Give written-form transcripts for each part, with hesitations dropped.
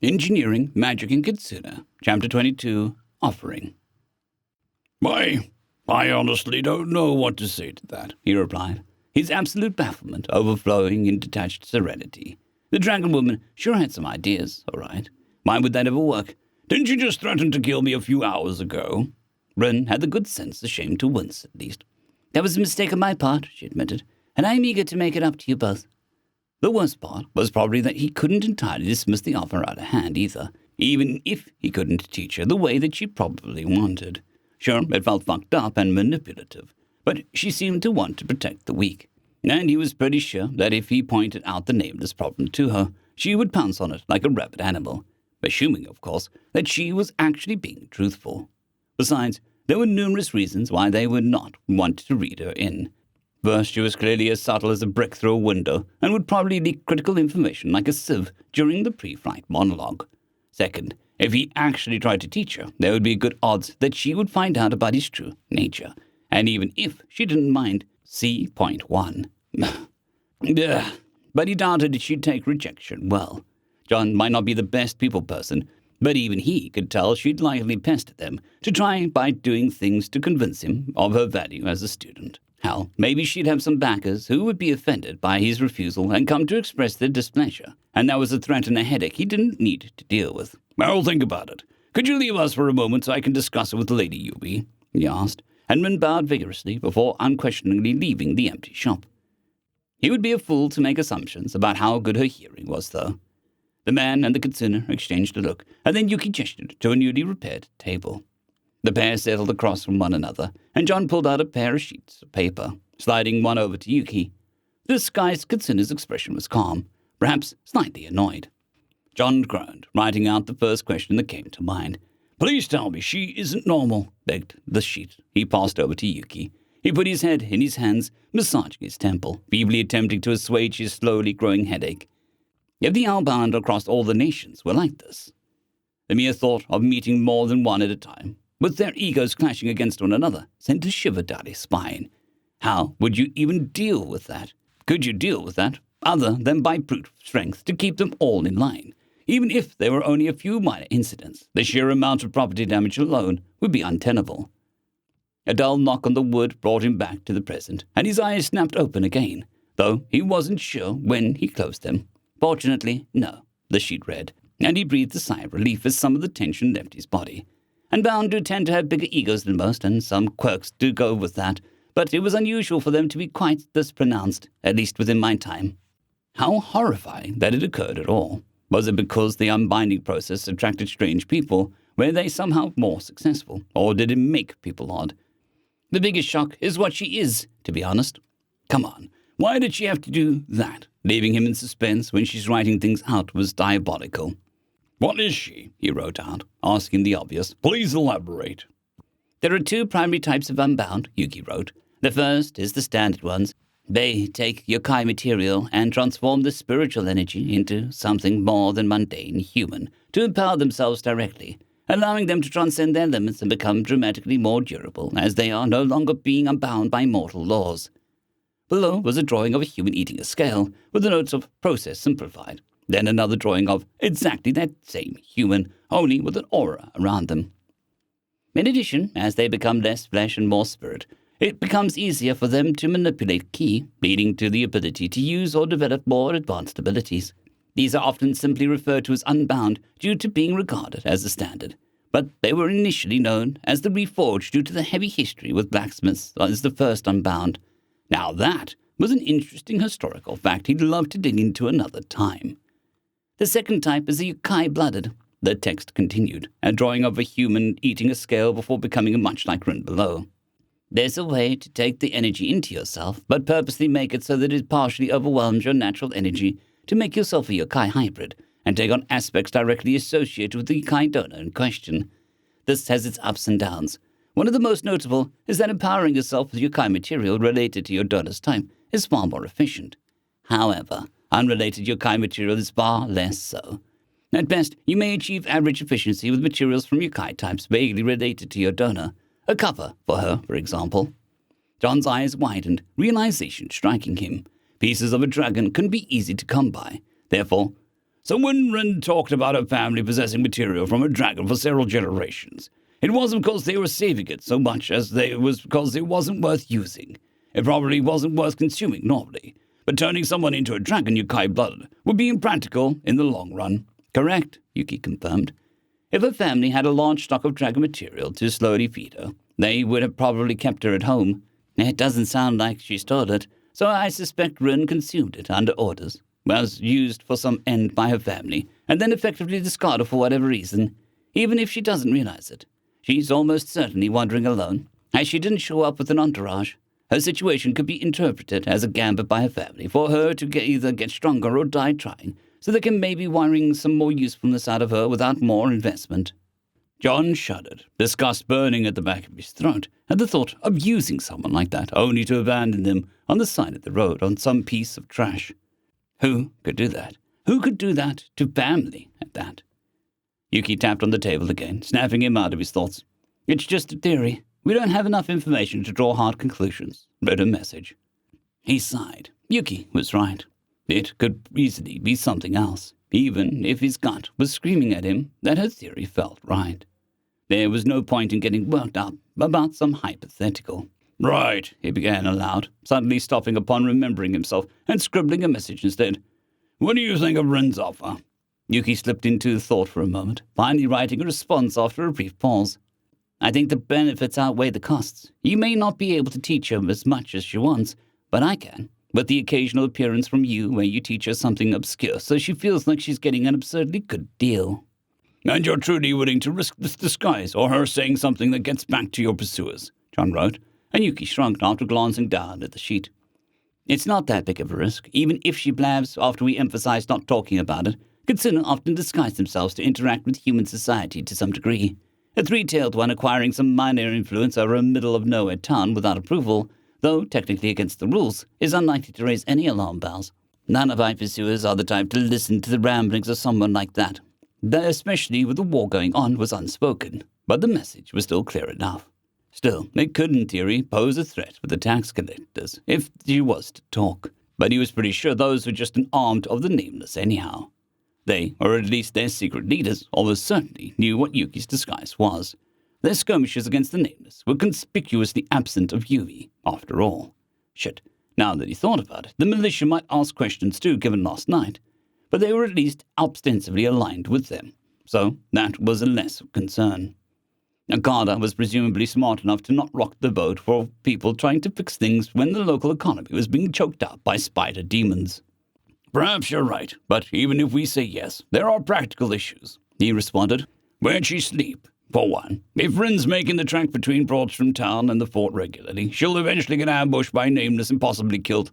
Engineering, Magic, and Kitsune, Chapter 22, Offering. "Why, I honestly don't know what to say to that," he replied, his absolute bafflement overflowing in detached serenity. The dragon woman sure had some ideas, all right. Why would that ever work? "Didn't you just threaten to kill me a few hours ago?" Ren had the good sense, ashamed to wince at least. "That was a mistake on my part," she admitted, "and I'm eager to make it up to you both." The worst part was probably that he couldn't entirely dismiss the offer out of hand either, even if he couldn't teach her the way that she probably wanted. Sure, it felt fucked up and manipulative, but she seemed to want to protect the weak, and he was pretty sure that if he pointed out the nameless problem to her, she would pounce on it like a rabid animal, assuming, of course, that she was actually being truthful. Besides, there were numerous reasons why they would not want to read her in. First, she was clearly as subtle as a brick through a window and would probably leak critical information like a sieve during the pre-flight monologue. Second, if he actually tried to teach her, there would be good odds that she would find out about his true nature, and even if she didn't mind, C.1. But he doubted that she'd take rejection well. John might not be the best people person, but even he could tell she'd likely pester them to try by doing things to convince him of her value as a student. Hell, maybe she'd have some backers who would be offended by his refusal and come to express their displeasure, and that was a threat and a headache he didn't need to deal with. "Well, think about it. Could you leave us for a moment so I can discuss it with Lady Yubi?" he asked, and Ren bowed vigorously before unquestioningly leaving the empty shop. He would be a fool to make assumptions about how good her hearing was, though. The man and the Kitsune exchanged a look, and then Yuki gestured to a newly repaired table. The pair settled across from one another, and John pulled out a pair of sheets of paper, sliding one over to Yuki. The disguised Kitsune's expression was calm, perhaps slightly annoyed. John groaned, writing out the first question that came to mind. "Please tell me she isn't normal," begged the sheet he passed over to Yuki. He put his head in his hands, massaging his temple, feebly attempting to assuage his slowly growing headache. If the Outbound across all the nations were like this, the mere thought of meeting more than one at a time, with their egos clashing against one another, sent a shiver down his spine. How would you even deal with that? Could you deal with that, other than by brute strength to keep them all in line? Even if there were only a few minor incidents, the sheer amount of property damage alone would be untenable. A dull knock on the wood brought him back to the present, and his eyes snapped open again, though he wasn't sure when he closed them. Fortunately, no, the sheet read, and he breathed a sigh of relief as some of the tension left his body. Unbound do tend to have bigger egos than most, and some quirks do go with that, but it was unusual for them to be quite this pronounced, at least within my time. How horrifying that it occurred at all. Was it because the unbinding process attracted strange people? Were they somehow more successful? Or did it make people odd? The biggest shock is what she is, to be honest. Come on, why did she have to do that? Leaving him in suspense when she's writing things out was diabolical. "What is she?" he wrote out, asking the obvious. "Please elaborate." "There are two primary types of Unbound," Yuki wrote. "The first is the standard ones. They take yokai material and transform the spiritual energy into something more than mundane human to empower themselves directly, allowing them to transcend their limits and become dramatically more durable as they are no longer being unbound by mortal laws." Below was a drawing of a human eating a scale, with the notes of process simplified. Then another drawing of exactly that same human, only with an aura around them. In addition, as they become less flesh and more spirit, it becomes easier for them to manipulate ki, leading to the ability to use or develop more advanced abilities. These are often simply referred to as Unbound due to being regarded as the standard, but they were initially known as the Reforged due to the heavy history with blacksmiths as the first Unbound. Now that was an interesting historical fact he'd love to dig into another time. "The second type is the yokai-blooded," the text continued, a drawing of a human eating a scale before becoming much like Rin below. "There's a way to take the energy into yourself, but purposely make it so that it partially overwhelms your natural energy to make yourself a yokai hybrid, and take on aspects directly associated with the yokai donor in question. This has its ups and downs. One of the most notable is that empowering yourself with yokai material related to your donor's type is far more efficient. However, unrelated yokai material is far less so. At best, you may achieve average efficiency with materials from yokai types vaguely related to your donor. A cover for her, for example. John's eyes widened, realization striking him. Pieces of a dragon couldn't be easy to come by. Therefore, So when Ren talked about her family possessing material from a dragon for several generations, it wasn't because they were saving it so much as it was because it wasn't worth using. It probably wasn't worth consuming normally, but turning someone into a dragon Yokai-blooded would be impractical in the long run. Correct, Yuki confirmed. If her family had a large stock of dragon material to slowly feed her, they would have probably kept her at home. It doesn't sound like she stored it, so I suspect Rin consumed it under orders, was used for some end by her family, and then effectively discarded for whatever reason, even if she doesn't realize it. She's almost certainly wandering alone, as she didn't show up with an entourage. Her situation could be interpreted as a gambit by her family for her to either get stronger or die trying, so they can maybe wiring some more usefulness out of her without more investment. John shuddered, disgust burning at the back of his throat at the thought of using someone like that, only to abandon them on the side of the road on some piece of trash. Who could do that? Who could do that to family at that? Yuki tapped on the table again, snapping him out of his thoughts. It's just a theory. We don't have enough information to draw hard conclusions. Read a message. He sighed. Yuki was right. It could easily be something else, even if his gut was screaming at him that her theory felt right. There was no point in getting worked up about some hypothetical. Right, he began aloud, suddenly stopping upon remembering himself and scribbling a message instead. What do you think of Ren's offer? Yuki slipped into thought for a moment, finally writing a response after a brief pause. I think the benefits outweigh the costs. You may not be able to teach her as much as she wants, but I can, with the occasional appearance from you where you teach her something obscure so she feels like she's getting an absurdly good deal. And you're truly willing to risk this disguise or her saying something that gets back to your pursuers, John wrote, and Yuki shrugged after glancing down at the sheet. It's not that big of a risk, even if she blabs after we emphasize not talking about it. Kitsune often disguise themselves to interact with human society to some degree. A three-tailed one acquiring some minor influence over a middle-of-nowhere town without approval, though technically against the rules, is unlikely to raise any alarm bells. None of my pursuers are the type to listen to the ramblings of someone like that. That, especially with the war going on, was unspoken, but the message was still clear enough. Still, it could, in theory, pose a threat with the tax collectors if she was to talk, but he was pretty sure those were just an armed of the nameless anyhow. They, or at least their secret leaders, almost certainly knew what Yuki's disguise was. Their skirmishes against the nameless were conspicuously absent of Yui, after all. Shit, now that he thought about it, the militia might ask questions too, given last night, but they were at least ostensibly aligned with them, so that was a less concern. Akada was presumably smart enough to not rock the boat for people trying to fix things when the local economy was being choked up by spider demons. Perhaps you're right, but even if we say yes, there are practical issues, he responded. Where'd she sleep? For one, if Rin's making the trek between Broadstrom Town and the fort regularly, she'll eventually get ambushed by Nameless and possibly killed.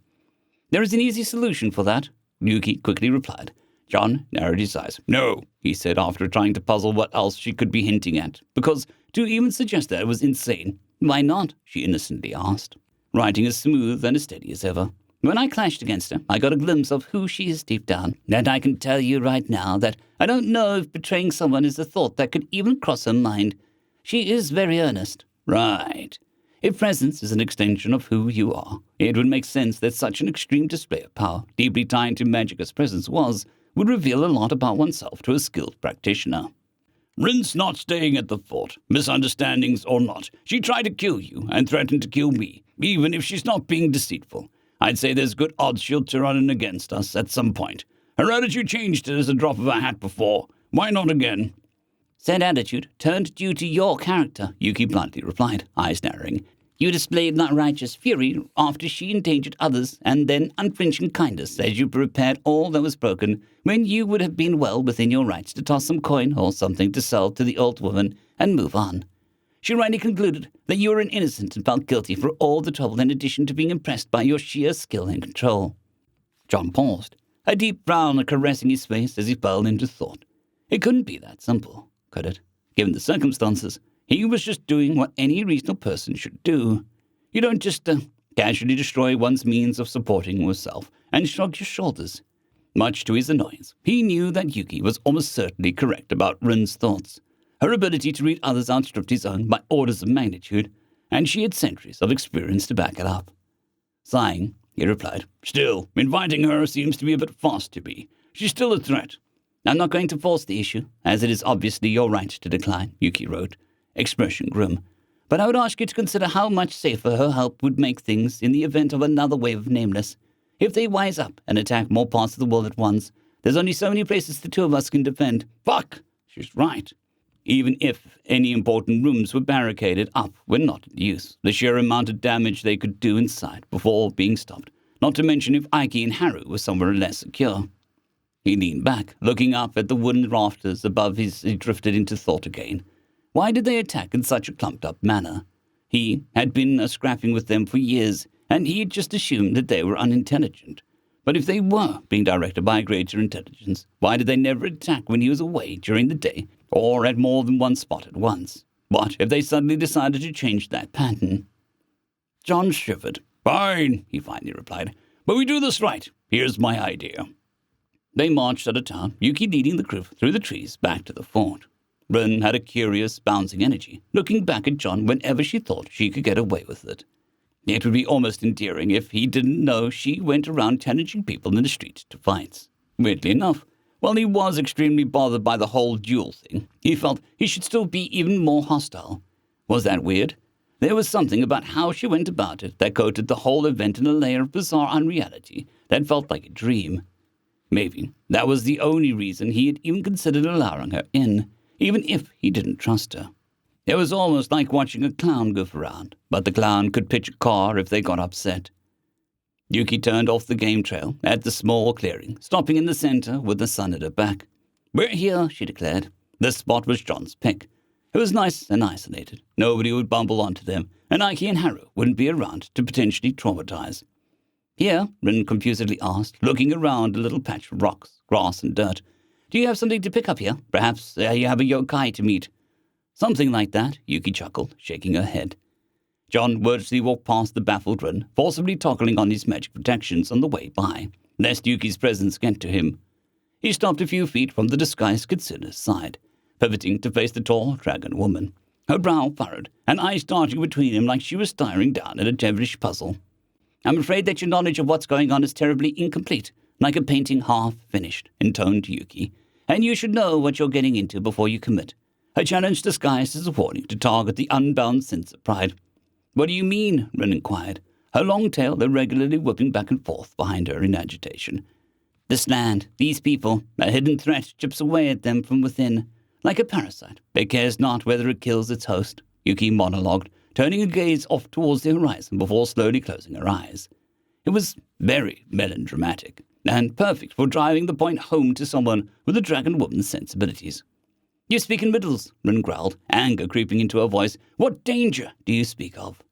There is an easy solution for that, Yuki quickly replied. John narrowed his eyes. No, he said after trying to puzzle what else she could be hinting at, because to even suggest that was insane. Why not? She innocently asked, writing as smooth and as steady as ever. When I clashed against her, I got a glimpse of who she is deep down, and I can tell you right now that I don't know if betraying someone is a thought that could even cross her mind. She is very earnest. Right. If presence is an extension of who you are, it would make sense that such an extreme display of power, deeply tied to magic as presence would reveal a lot about oneself to a skilled practitioner. Rin's not staying at the fort, misunderstandings or not. She tried to kill you and threatened to kill me, even if she's not being deceitful. I'd say there's good odds she'll turn in against us at some point. Her attitude changed as a drop of a hat before. Why not again? Said attitude turned due to your character, Yuki bluntly replied, eyes narrowing. You displayed that righteous fury after she endangered others, and then unflinching kindness as you repaired all that was broken, when you would have been well within your rights to toss some coin or something to sell to the old woman and move on. She rightly concluded that you were an innocent and felt guilty for all the trouble in addition to being impressed by your sheer skill and control. John paused, a deep frown caressing his face as he fell into thought. It couldn't be that simple, could it? Given the circumstances, he was just doing what any reasonable person should do. You don't just casually destroy one's means of supporting oneself and shrug your shoulders. Much to his annoyance, he knew that Yuki was almost certainly correct about Rin's thoughts. Her ability to read others outstripped his own by orders of magnitude, and she had centuries of experience to back it up. Sighing, he replied, Still, inviting her seems to be a bit fast to me. She's still a threat. I'm not going to force the issue, as it is obviously your right to decline, Yuki wrote, expression grim. But I would ask you to consider how much safer her help would make things in the event of another wave of Nameless. If they wise up and attack more parts of the world at once, there's only so many places the two of us can defend. Fuck! She's right. Even if any important rooms were barricaded up when not in use, the sheer amount of damage they could do inside before being stopped, not to mention if Ike and Haru were somewhere less secure. He leaned back, looking up at the wooden rafters above he drifted into thought again. Why did they attack in such a clumped-up manner? He had been scrapping with them for years, and he had just assumed that they were unintelligent. But if they were being directed by a greater intelligence, why did they never attack when he was away during the day, or at more than one spot at once? What if they suddenly decided to change that pattern? John shivered. Fine, he finally replied. But we do this right. Here's my idea. They marched out of town, Yuki leading the crew through the trees back to the fort. Rin had a curious, bouncing energy, looking back at John whenever she thought she could get away with it. It would be almost endearing if he didn't know she went around challenging people in the street to fights. Weirdly enough, while he was extremely bothered by the whole duel thing, he felt he should still be even more hostile. Was that weird? There was something about how she went about it that coated the whole event in a layer of bizarre unreality that felt like a dream. Maybe that was the only reason he had even considered allowing her in, even if he didn't trust her. It was almost like watching a clown goof around, but the clown could pitch a car if they got upset. Yuki turned off the game trail at the small clearing, stopping in the center with the sun at her back. We're here, she declared. This spot was John's pick. It was nice and isolated. Nobody would bumble onto them, and Ike and Haru wouldn't be around to potentially traumatize. Here, Rin confusedly asked, looking around a little patch of rocks, grass, and dirt. Do you have something to pick up here? Perhaps you have a yokai to meet. Something like that, Yuki chuckled, shaking her head. John wordlessly walked past the baffled Rin, forcibly toggling on his magic protections on the way by, lest Yuki's presence get to him. He stopped a few feet from the disguised Kitsune's side, pivoting to face the tall dragon woman, her brow furrowed, and eyes darting between him like she was staring down at a devilish puzzle. I'm afraid that your knowledge of what's going on is terribly incomplete, like a painting half finished, intoned Yuki, and you should know what you're getting into before you commit. A challenge disguised as a warning to target the unbound sense of pride. What do you mean? Rin inquired, her long tail irregularly whipping back and forth behind her in agitation. This land, these people, a hidden threat chips away at them from within. Like a parasite, it cares not whether it kills its host, Yuki monologued, turning her gaze off towards the horizon before slowly closing her eyes. It was very melodramatic, and perfect for driving the point home to someone with a dragon woman's sensibilities. You speak in riddles, Rin growled, anger creeping into her voice. What danger do you speak of?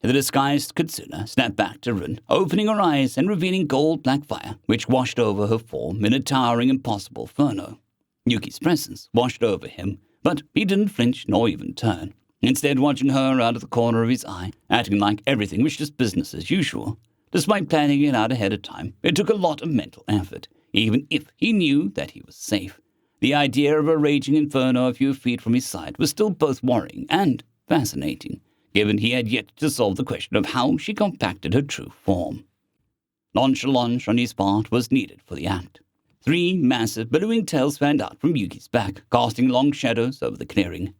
The disguised Kitsune snapped back to Rin, opening her eyes and revealing gold-black fire, which washed over her form in a towering, impossible inferno. Yuki's presence washed over him, but he didn't flinch nor even turn, instead watching her out of the corner of his eye, acting like everything was just business as usual. Despite planning it out ahead of time, it took a lot of mental effort, even if he knew that he was safe. The idea of a raging inferno a few feet from his side was still both worrying and fascinating, given he had yet to solve the question of how she compacted her true form. Nonchalance on his part was needed for the act. 3 massive, billowing tails fanned out from Yuki's back, casting long shadows over the clearing.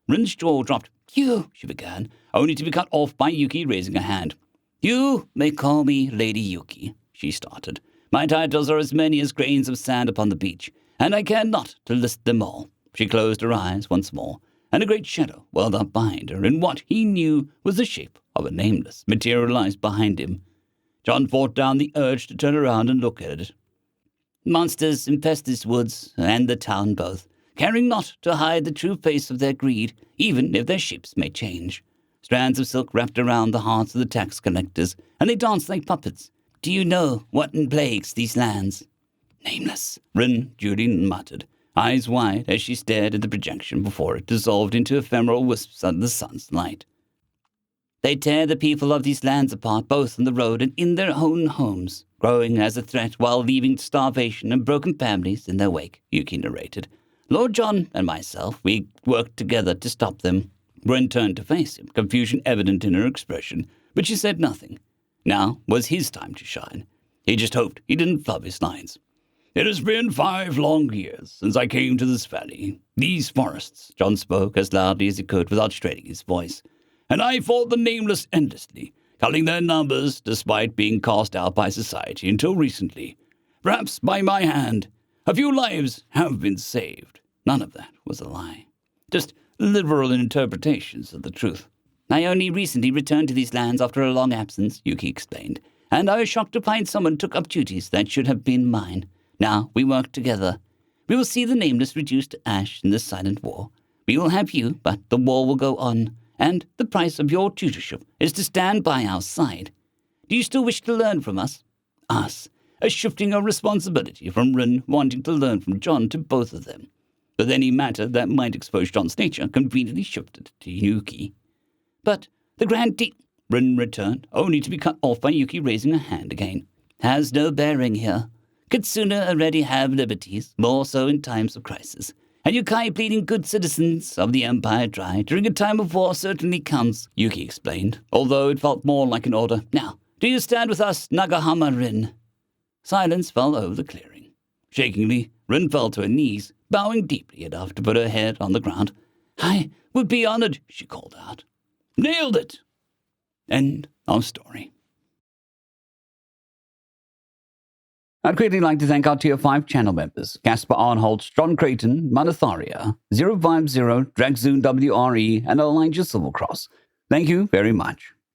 Rin's jaw dropped. You, she began, only to be cut off by Yuki raising a hand. You may call me Lady Yuki, she started. My titles are as many as grains of sand upon the beach, and I care not to list them all. She closed her eyes once more, and a great shadow welled up behind her in what he knew was the shape of a nameless materialized behind him. John fought down the urge to turn around and look at it. Monsters infest these woods and the town both, caring not to hide the true face of their greed, even if their shapes may change. Strands of silk wrapped around the hearts of the tax collectors, and they dance like puppets. Do you know what plagues these lands? Nameless, Rin Julian muttered, eyes wide as she stared at the projection before it dissolved into ephemeral wisps under the sun's light. They tear the people of these lands apart, both on the road and in their own homes, growing as a threat while leaving starvation and broken families in their wake, Yuki narrated. Lord John and myself, we worked together to stop them. Rin turned to face him, confusion evident in her expression, but she said nothing. Now was his time to shine. He just hoped he didn't flub his lines. It has been 5 long years since I came to this valley, these forests. John spoke as loudly as he could without straining his voice. And I fought the nameless endlessly, counting their numbers despite being cast out by society until recently. Perhaps by my hand. A few lives have been saved. None of that was a lie. Just liberal interpretations of the truth. I only recently returned to these lands after a long absence, Yuki explained, and I was shocked to find someone took up duties that should have been mine. Now we work together. We will see the nameless reduced to ash in this silent war. We will have you, but the war will go on, and the price of your tutorship is to stand by our side. Do you still wish to learn from us? Us, a shifting of responsibility from Rin wanting to learn from John to both of them. But any matter that might expose John's nature conveniently shifted to Yuki. But the Grand Rin returned, only to be cut off by Yuki raising a hand again. Has no bearing here. Kitsune already have liberties, more so in times of crisis. And Yukai bleeding good citizens of the Empire dry during a time of war certainly counts, Yuki explained, although it felt more like an order. Now, do you stand with us, Nagahama Rin? Silence fell over the clearing. Shakingly, Rin fell to her knees, bowing deeply enough to put her head on the ground. I would be honored, she called out. Nailed it! End of story. I'd quickly like to thank our Tier 5 channel members, Casper Arnholtz, John Creighton, Manatharia, 050, Dragzoon WRE, and Elijah Silvercross. Thank you very much.